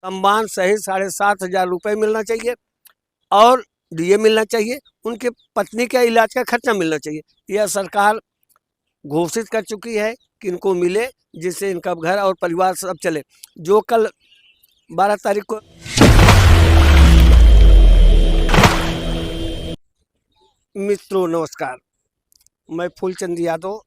सम्मान सहित 7,500 रुपये मिलना चाहिए और डीए मिलना चाहिए। उनके पत्नी का इलाज का खर्चा मिलना चाहिए। यह सरकार घोषित कर चुकी है कि इनको मिले, जिससे इनका घर और परिवार सब चले। जो कल 12 तारीख को मित्रों नमस्कार, मैं फूलचंद यादव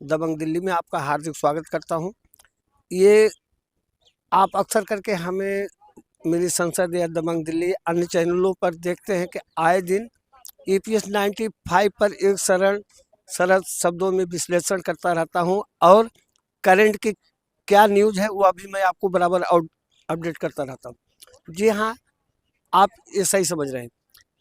दबंग दिल्ली में आपका हार्दिक स्वागत करता हूं। ये आप अक्सर करके हमें मेरी संसद या दबंग दिल्ली अन्य चैनलों पर देखते हैं कि आए दिन EPS 95 पर एक सरल शब्दों में विश्लेषण करता रहता हूं और करंट की क्या न्यूज़ है वह भी मैं आपको बराबर अपडेट करता रहता हूं। जी हाँ, आप ये सही समझ रहे हैं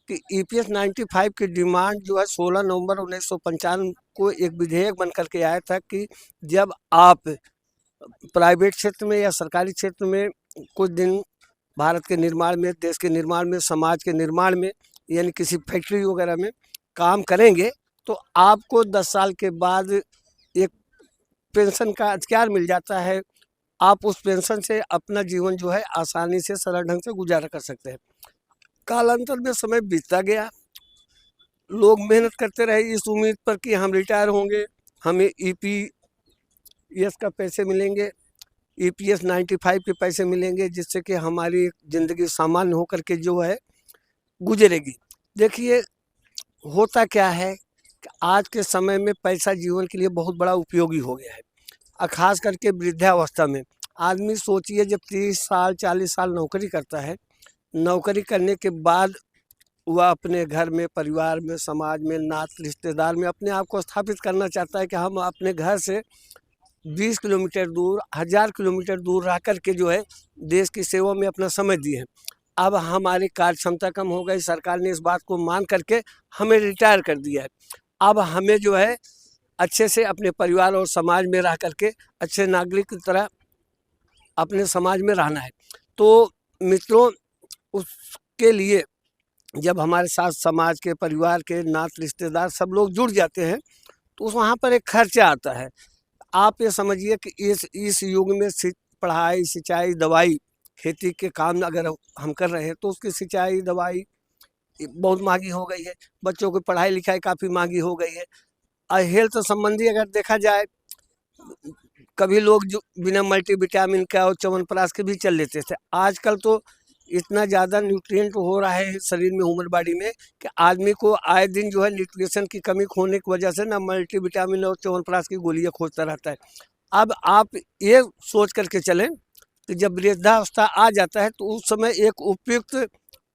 कि EPS 95 की डिमांड जो है 16 नवंबर 1995 को एक विधेयक बन करके आया था कि जब आप प्राइवेट क्षेत्र में या सरकारी क्षेत्र में कुछ दिन भारत के निर्माण में, देश के निर्माण में, समाज के निर्माण में, यानी किसी फैक्ट्री वगैरह में काम करेंगे तो आपको 10 साल के बाद एक पेंशन का अधिकार मिल जाता है। आप उस पेंशन से अपना जीवन जो है आसानी से सरल ढंग से गुजारा कर सकते हैं। कालांतर में समय बीतता गया, लोग मेहनत करते रहे इस उम्मीद पर कि हम रिटायर होंगे, हमें EPS का पैसे मिलेंगे, EPS 95 के पैसे मिलेंगे, जिससे कि हमारी ज़िंदगी सामान्य होकर के जो है गुजरेगी। देखिए होता क्या है कि आज के समय में पैसा जीवन के लिए बहुत बड़ा उपयोगी हो गया है, और ख़ास करके वृद्धावस्था में। आदमी सोचिए जब 30 साल 40 साल नौकरी करता है, नौकरी करने के बाद वह अपने घर में, परिवार में, समाज में, नात रिश्तेदार में अपने आप को स्थापित करना चाहता है कि हम अपने घर से 20 किलोमीटर दूर, 1000 किलोमीटर दूर रह कर के जो है देश की सेवा में अपना समय दिए हैं। अब हमारी कार्य क्षमता कम हो गई, सरकार ने इस बात को मान करके हमें रिटायर कर दिया है। अब हमें जो है अच्छे से अपने परिवार और समाज में रह करके अच्छे नागरिक की तरह अपने समाज में रहना है। तो मित्रों, उसके लिए जब हमारे साथ समाज के, परिवार के, नात रिश्तेदार सब लोग जुड़ जाते हैं तो वहाँ पर एक खर्चा आता है। आप ये समझिए कि इस युग में पढ़ाई, सिंचाई, दवाई, खेती के काम अगर हम कर रहे हैं तो उसकी सिंचाई, दवाई बहुत महंगी हो गई है। बच्चों की पढ़ाई लिखाई काफ़ी महंगी हो गई है। और हेल्थ संबंधी अगर देखा जाए, कभी लोग जो बिना मल्टीविटामिन का और च्यवनप्राश के भी चल लेते थे। आजकल तो इतना ज़्यादा न्यूट्रिएंट हो रहा है शरीर में, ह्यूमन बॉडी में, कि आदमी को आए दिन जो है न्यूट्रिशन की कमी होने की वजह से ना मल्टीविटामिन और च्यवनप्राश की गोलियां खोजता रहता है। अब आप ये सोच करके चलें कि जब वृद्धावस्था आ जाता है तो उस समय एक उपयुक्त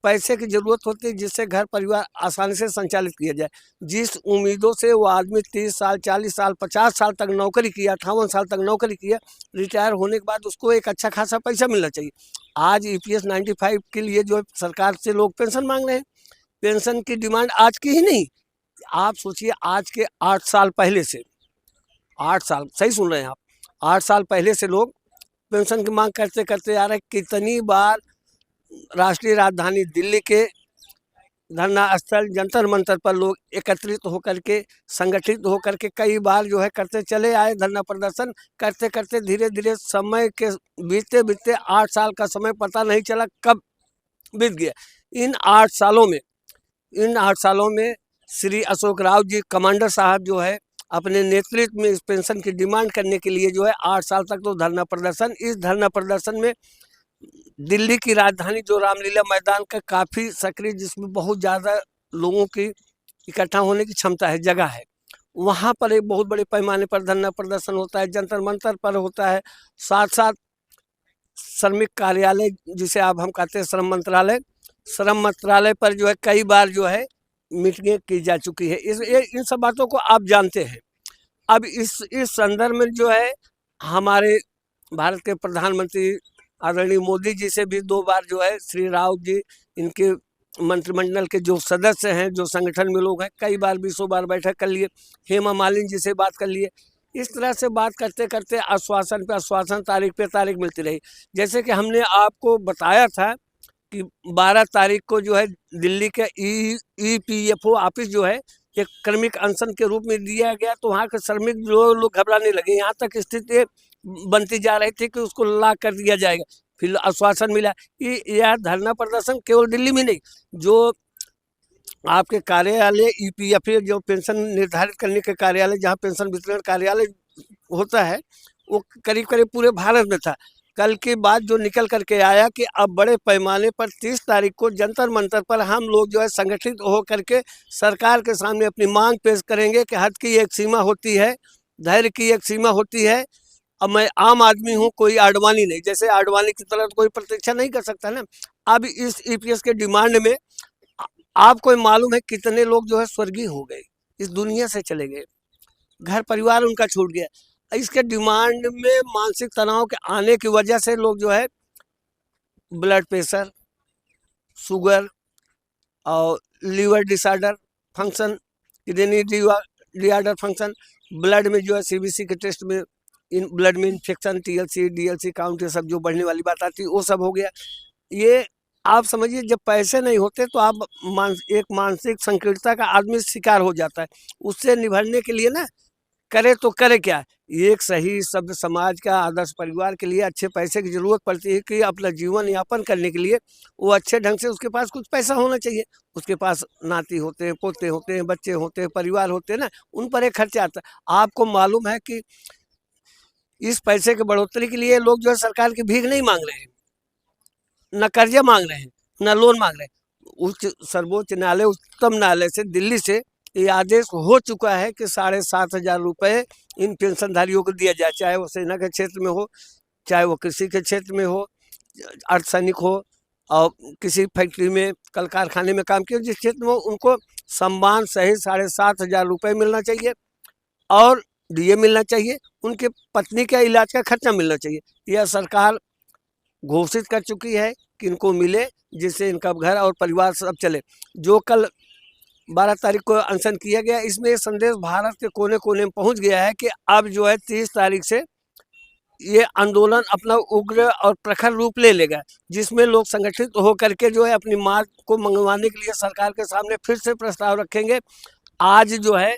पैसे की ज़रूरत होती है जिससे घर परिवार आसानी से संचालित किया जाए। जिस उम्मीदों से वो आदमी 30 साल, 40 साल, 50 साल तक नौकरी किया, 58 साल तक नौकरी किया, रिटायर होने के बाद उसको एक अच्छा खासा पैसा मिलना चाहिए। आज EPS 95 के लिए जो है सरकार से लोग पेंशन मांग रहे हैं। पेंशन की डिमांड आज की ही नहीं, आप सोचिए आज के 8 साल पहले से, 8 साल, सही सुन रहे हैं आप, 8 साल पहले से लोग पेंशन की मांग करते करते आ रहे हैं। कितनी बार राष्ट्रीय राजधानी दिल्ली के धरना स्थल, जंतर मंतर पर लोग एकत्रित होकर के, संगठित होकर के कई बार जो है करते चले आए। धरना प्रदर्शन करते करते धीरे धीरे समय के बीतते बीतते 8 साल का समय पता नहीं चला कब बीत गया। इन 8 सालों में श्री अशोक राव जी कमांडर साहब जो है अपने नेतृत्व में इस पेंशन की डिमांड करने के लिए जो है 8 साल तक तो धरना प्रदर्शन, इस धरना प्रदर्शन में दिल्ली की राजधानी जो रामलीला मैदान का काफ़ी सक्रिय, जिसमें बहुत ज़्यादा लोगों की इकट्ठा होने की क्षमता है, जगह है, वहाँ पर एक बहुत बड़े पैमाने पर धरना प्रदर्शन होता है, जंतर मंतर पर होता है। साथ साथ श्रमिक कार्यालय, जिसे आप हम कहते हैं श्रम मंत्रालय पर जो है कई बार जो है मीटिंगें की जा चुकी है। इन सब बातों को आप जानते हैं। अब इस संदर्भ में जो है हमारे भारत के प्रधानमंत्री आदरणीय मोदी जी से भी 2 बार जो है श्री राव जी, इनके मंत्रिमंडल के जो सदस्य हैं, जो संगठन में लोग हैं, कई बार 20 बार बैठक कर लिए। हेमा मालिनी जी से बात कर लिए। इस तरह से बात करते करते आश्वासन पे आश्वासन, तारीख पे तारीख मिलती रही। जैसे कि हमने आपको बताया था कि 12 तारीख को जो है दिल्ली के EPFO ऑफिस जो है एक क्रमिक अनशन के रूप में दिया गया, तो वहाँ के श्रमिक जो लोग घबराने लगे। यहाँ तक स्थिति बनती जा रही थी कि उसको ला कर दिया जाएगा। फिर आश्वासन मिला। ये यह धरना प्रदर्शन केवल दिल्ली में नहीं, जो आपके कार्यालय ईपीएफ जो पेंशन निर्धारित करने के कार्यालय, जहाँ पेंशन वितरण कार्यालय होता है, वो करीब करीब पूरे भारत में था। कल की बात जो निकल करके आया कि अब बड़े पैमाने पर 30 तारीख को जंतर मंतर पर हम लोग जो है संगठित हो करके सरकार के सामने अपनी मांग पेश करेंगे कि हद की एक सीमा होती है, धैर्य की एक सीमा होती है। अब मैं आम आदमी हूँ, कोई आडवाणी नहीं, जैसे आडवाणी की तरह तो कोई प्रतीक्षा नहीं कर सकता ना। अब इस ईपीएस के डिमांड में आपको मालूम है कितने लोग जो है स्वर्गीय हो गए, इस दुनिया से चले गए, घर परिवार उनका छूट गया। इसके डिमांड में मानसिक तनाव के आने की वजह से लोग जो है ब्लड प्रेशर, शुगर और liver disorder function, kidney disorder function, blood में जो है सीबीसी के टेस्ट में इन ब्लड में इन्फेक्शन, टीएलसी डीएलसी काउंट, ये सब जो बढ़ने वाली बात आती है वो सब हो गया। ये आप समझिए, जब पैसे नहीं होते तो आप एक मानसिक संकीर्णता का आदमी शिकार हो जाता है। उससे निभरने के लिए ना करे तो करे क्या, एक सही सभ्य समाज का आदर्श परिवार के लिए अच्छे पैसे की जरूरत पड़ती है कि अपना जीवन यापन करने के लिए वो अच्छे ढंग से, उसके पास कुछ पैसा होना चाहिए। उसके पास नाती होते हैं, पोते होते हैं, बच्चे होते हैं, परिवार होते हैं ना, उन पर एक खर्चा आता है। आपको मालूम है कि इस पैसे की बढ़ोतरी के लिए लोग जो है सरकार की भीख नहीं मांग रहे हैं, न कर्जा मांग रहे हैं, न लोन मांग रहे हैं। उच्च सर्वोच्च न्यायालय, उच्चतम न्यायालय से, दिल्ली से ये आदेश हो चुका है कि 7,500 रुपये इन पेंशनधारियों को दिया जाए, चाहे वो सेना के क्षेत्र में हो, चाहे वो कृषि के क्षेत्र में हो, अर्धसैनिक हो, और किसी फैक्ट्री में, कल कारखाने में काम किया, जिस क्षेत्र में उनको सम्मान सहित 7,500 रुपये मिलना चाहिए और डीए मिलना चाहिए। उनके पत्नी का इलाज का खर्चा मिलना चाहिए। यह सरकार घोषित कर चुकी है कि इनको मिले, जिससे इनका घर और परिवार सब चले। जो कल 12 तारीख को अनशन किया गया, इसमें ये संदेश भारत के कोने कोने में पहुंच गया है कि अब जो है 30 तारीख से ये आंदोलन अपना उग्र और प्रखर रूप ले लेगा, जिसमें लोग संगठित होकर के जो है अपनी मांग को मंगवाने के लिए सरकार के सामने फिर से प्रस्ताव रखेंगे। आज जो है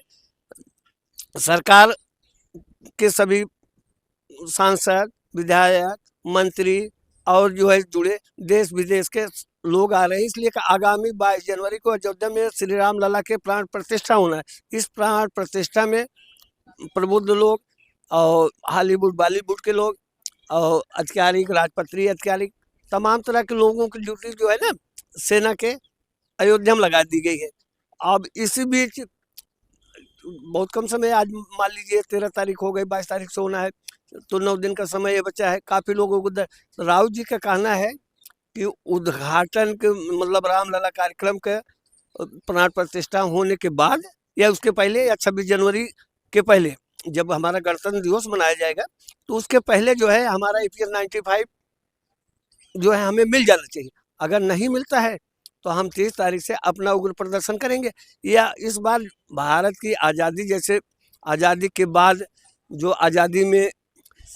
सरकार के सभी सांसद, विधायक, मंत्री और जो है जुड़े देश विदेश के लोग आ रहे हैं, इसलिए कि आगामी 22 जनवरी को अयोध्या में श्री राम लला के प्राण प्रतिष्ठा होना है। इस प्राण प्रतिष्ठा में प्रबुद्ध लोग और हॉलीवुड बॉलीवुड के लोग और अधिकारी, राजपत्रित अधिकारी, तमाम तरह के लोगों की ड्यूटी जो है ना सेना के अयोध्या में लगा दी गई है। अब इसी बीच बहुत कम समय, आज मान लीजिए 13 तारीख हो गई, 22 तारीख से होना है, तो 9 दिन का समय ये बचा है। काफ़ी लोगों को राव जी का कहना है कि उद्घाटन के मतलब रामलला कार्यक्रम के प्राण प्रतिष्ठा होने के बाद या उसके पहले या 26 जनवरी के पहले, जब हमारा गणतंत्र दिवस मनाया जाएगा, तो उसके पहले जो है हमारा ईपीएस 95 जो है हमें मिल जाना चाहिए। अगर नहीं मिलता है तो हम 30 तारीख से अपना उग्र प्रदर्शन करेंगे। या इस बार भारत की आज़ादी, जैसे आज़ादी के बाद जो आज़ादी में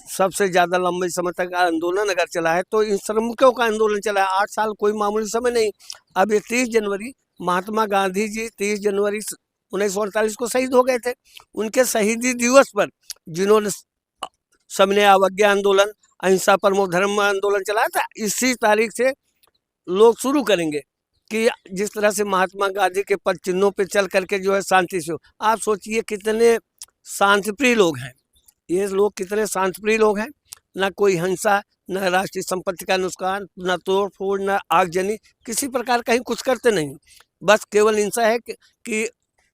सबसे ज़्यादा लंबे समय तक आंदोलन अगर चला है तो इन श्रमिकों का आंदोलन चला है। 8 साल कोई मामूली समय नहीं। अब ये 30 जनवरी, महात्मा गांधी जी 30 जनवरी 1948 को शहीद हो गए थे। उनके शहीदी दिवस पर जिन्होंने सविनय अवज्ञा आंदोलन, अहिंसा परमो धर्म आंदोलन चलाया था, इसी तारीख से लोग शुरू करेंगे कि जिस तरह से महात्मा गांधी के पद चिन्हों पे चल करके जो है शांति से हो। आप सोचिए कितने शांतिप्रिय लोग हैं ये लोग, कितने शांतिप्रिय लोग हैं। ना कोई हिंसा, न राष्ट्रीय संपत्ति का नुकसान, न तोड़ फोड़, न आगजनी, किसी प्रकार का ही कुछ करते नहीं। बस केवल हिंसा है कि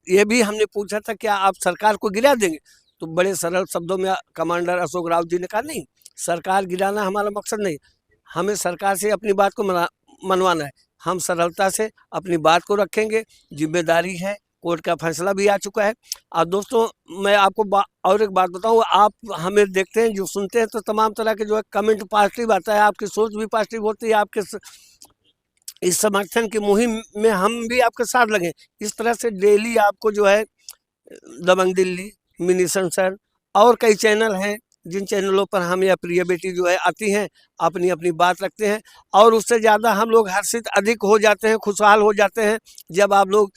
ये भी हमने पूछा था क्या आप सरकार को गिरा देंगे, तो बड़े सरल शब्दों में कमांडर अशोक राव जी ने कहा नहीं, सरकार गिराना हमारा मकसद नहीं, हमें सरकार से अपनी बात को मनवाना है। हम सरलता से अपनी बात को रखेंगे, जिम्मेदारी है, कोर्ट का फैसला भी आ चुका है। और दोस्तों मैं आपको और एक बात बताऊं, आप हमें देखते हैं, जो सुनते हैं, तो तमाम तरह के जो है कमेंट पॉजिटिव आता है, आपकी सोच भी पॉजिटिव होती है। आपके इस समर्थन की मुहिम में हम भी आपके साथ लगे। इस तरह से डेली आपको जो है दबंग दिल्ली, मिनी संसद और कई चैनल हैं, जिन चैनलों पर हम या प्रिय बेटी जो है आती हैं, अपनी अपनी बात रखते हैं। और उससे ज़्यादा हम लोग हर्षित अधिक हो जाते हैं, खुशहाल हो जाते हैं, जब आप लोग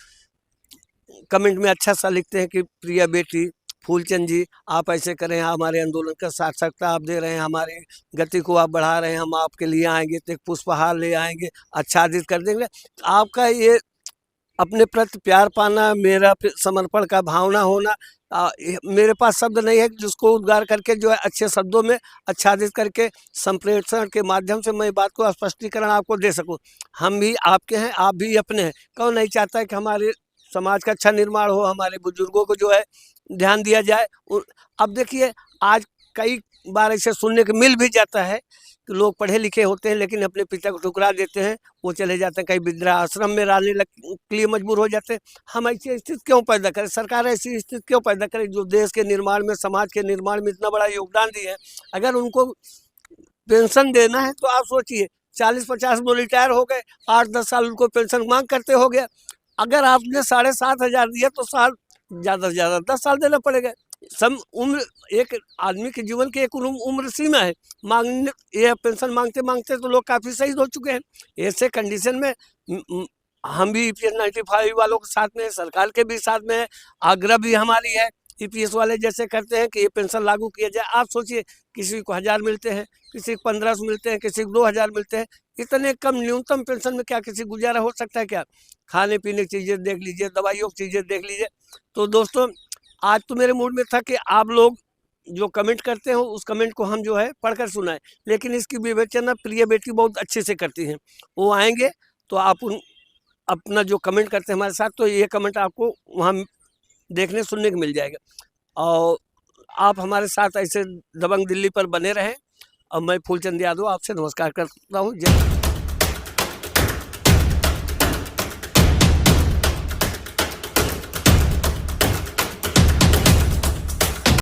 कमेंट में अच्छा सा लिखते हैं कि प्रिय बेटी फूलचंद जी, आप ऐसे करें, हमारे आंदोलन का सार्थकता आप दे रहे हैं, हमारी गति को आप बढ़ा रहे हैं, हम आपके लिए आएंगे तो एक पुष्पहार ले आएंगे, आच्छादित कर देंगे। तो आपका ये अपने प्रति प्यार पाना, मेरा समर्पण का भावना होना, मेरे पास शब्द नहीं है जिसको उद्गार करके जो है अच्छे शब्दों में आच्छादित करके संप्रेषण के माध्यम से मैं बात को स्पष्टीकरण आपको दे सकूं। हम भी आपके हैं, आप भी अपने हैं। कौन नहीं चाहता है कि हमारे समाज का अच्छा निर्माण हो, हमारे बुजुर्गों को जो है ध्यान दिया जाए। अब देखिए, आज कई बार ऐसे सुनने को मिल भी जाता है कि लोग पढ़े लिखे होते हैं लेकिन अपने पिता को ठुकरा देते हैं, वो चले जाते हैं कहीं वृद्धाश्रम में रहने के लिए मजबूर हो जाते हैं। हम ऐसी स्थिति क्यों पैदा करें, सरकार ऐसी स्थिति क्यों पैदा करे जो देश के निर्माण में, समाज के निर्माण में इतना बड़ा योगदान दिए हैं। अगर उनको पेंशन देना है तो आप सोचिए, 40-50 वो रिटायर हो गए, 8-10 साल उनको पेंशन मांग करते हो गया। अगर आपने 7,500 दिया तो साल ज़्यादा से ज़्यादा 10 साल देना पड़ेगा। सम उम्र, एक आदमी के जीवन की एक उम्र सीमा है, मांगने ये पेंशन मांगते मांगते तो लोग काफ़ी शहीद हो चुके हैं। ऐसे कंडीशन में हम भी EPS 95 वालों के साथ में, सरकार के भी साथ में, आग्रह भी हमारी है। EPS वाले जैसे करते हैं कि ये पेंशन लागू किया जाए। आप सोचिए, किसी को 1000 मिलते हैं, किसी को 1500 मिलते हैं, किसी को 2000 मिलते हैं। इतने कम न्यूनतम पेंशन में क्या किसी गुजारा हो सकता है क्या? खाने पीने की चीज़ें देख लीजिए, दवाइयों की चीज़ें देख लीजिए। तो दोस्तों, आज तो मेरे मूड में था कि आप लोग जो कमेंट करते हो उस कमेंट को हम जो है पढ़कर सुनाएं, लेकिन इसकी विवेचना प्रिय बेटी बहुत अच्छे से करती हैं। वो आएंगे तो आप अपना जो कमेंट करते हैं हमारे साथ, तो ये कमेंट आपको वहाँ देखने सुनने को मिल जाएगा। और आप हमारे साथ ऐसे दबंग दिल्ली पर बने रहें। और मैं फूलचंद यादव आपसे नमस्कार करता हूँ। जय